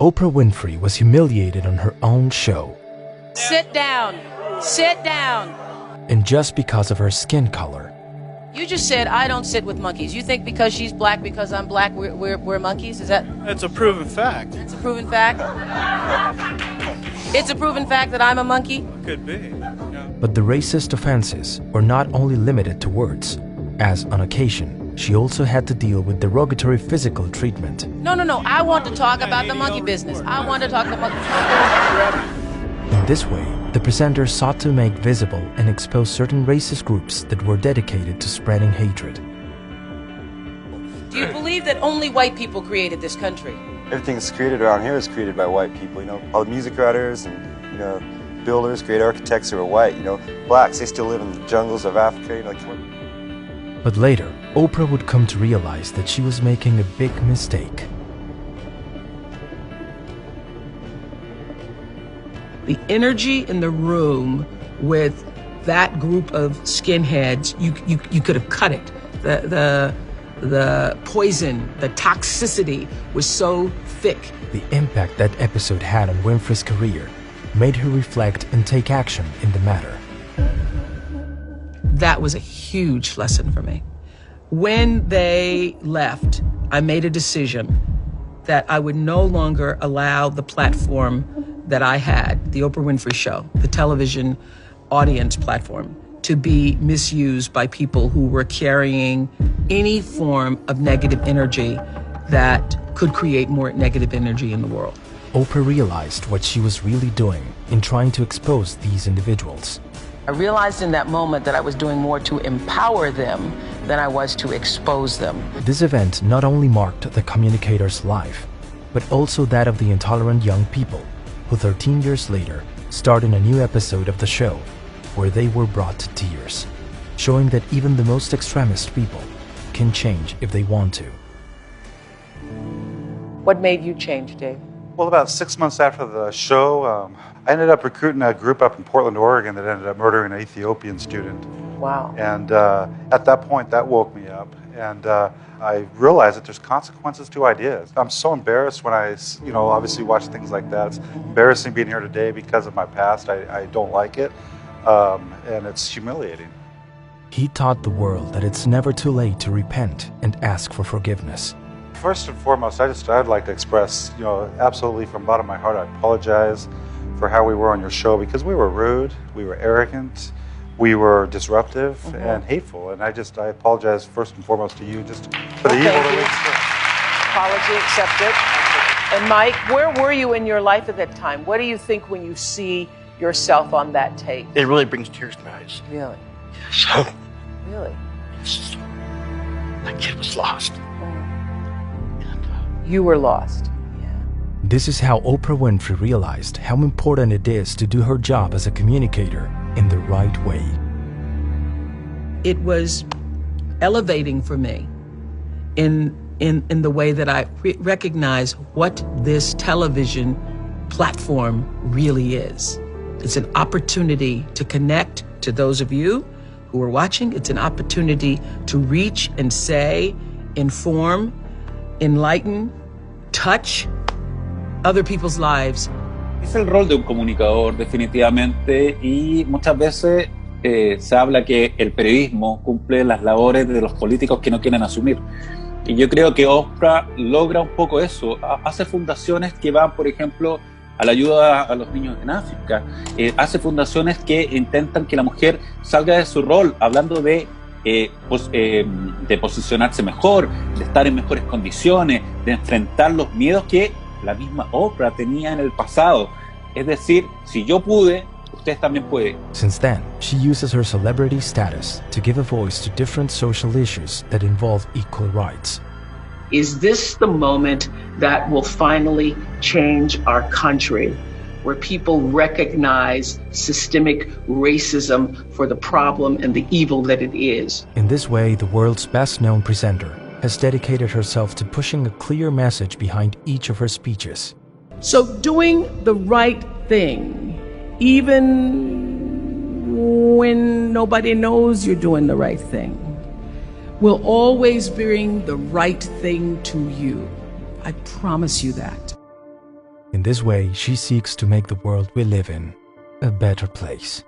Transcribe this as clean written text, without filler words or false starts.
Oprah Winfrey was humiliated on her own show. Sit down. Sit down. And just because of her skin color. You just said I don't sit with monkeys. You think because she's black, because I'm black, we're monkeys? Is that? It's a proven fact. It's a proven fact? It's a proven fact that I'm a monkey? Could be, yeah. But the racist offenses were not only limited to words, as on occasion, she also had to deal with derogatory physical treatment. No. I want to talk about the monkey business. I want to talk about monkey. In this way, the presenter sought to make visible and expose certain racist groups that were dedicated to spreading hatred. Do you believe that only white people created this country? Everything that's created around here is created by white people, all the music writers and, builders, great architects who are white, blacks, they still live in the jungles of Africa, But later, Oprah would come to realize that she was making a big mistake. The energy in the room with that group of skinheads, you could have cut it. The poison, the toxicity was so thick. The impact that episode had on Winfrey's career made her reflect and take action in the matter. That was a huge lesson for me. When they left, I made a decision that I would no longer allow the platform that I had, the Oprah Winfrey Show, the television audience platform, to be misused by people who were carrying any form of negative energy that could create more negative energy in the world. Oprah realized what she was really doing in trying to expose these individuals. I realized in that moment that I was doing more to empower them than I was to expose them. This event not only marked the communicator's life, but also that of the intolerant young people who 13 years later starred in a new episode of the show where they were brought to tears, showing that even the most extremist people can change if they want to. What made you change, Dave? Well, about 6 months after the show, I ended up recruiting a group up in Portland, Oregon that ended up murdering an Ethiopian student. Wow. And at that point, that woke me up. And I realized that there's consequences to ideas. I'm so embarrassed when I, obviously watch things like that. It's embarrassing being here today because of my past. I don't like it. And it's humiliating. He taught the world that it's never too late to repent and ask for forgiveness. First and foremost, I'd like to express, absolutely from the bottom of my heart, I apologize for how we were on your show because we were rude, we were arrogant, we were disruptive and hateful. And I apologize first and foremost to you just for the evil that we experienced. Apology accepted. And Mike, where were you in your life at that time? What do you think when you see yourself on that tape? It really brings tears to my eyes. Really? So, Really? that kid was lost. You were lost. This is how Oprah Winfrey realized how important it is to do her job as a communicator in the right way. It was elevating for me in the way that I recognize what this television platform really is. It's an opportunity to connect to those of you who are watching. It's an opportunity to reach and say, inform, enlighten, touch other people's lives. Es el rol de un comunicador, definitivamente, y muchas veces se habla que el periodismo cumple las labores de los políticos que no quieren asumir. Y yo creo que Oprah logra un poco eso. Hace fundaciones que van, por ejemplo, a la ayuda a los niños en África. Hace fundaciones que intentan que la mujer salga de su rol, hablando de posicionarse mejor, de estar en mejores condiciones, de enfrentar los miedos que la misma Oprah tenía en el pasado. Es decir, si yo pude, ustedes también pueden. Since then, she uses her celebrity status to give a voice to different social issues that involve equal rights. Is this the moment that will finally change our country, where people recognize systemic racism for the problem and the evil that it is? In this way, the world's best-known presenter has dedicated herself to pushing a clear message behind each of her speeches. So doing the right thing, even when nobody knows you're doing the right thing, will always bring the right thing to you. I promise you that. In this way, she seeks to make the world we live in a better place.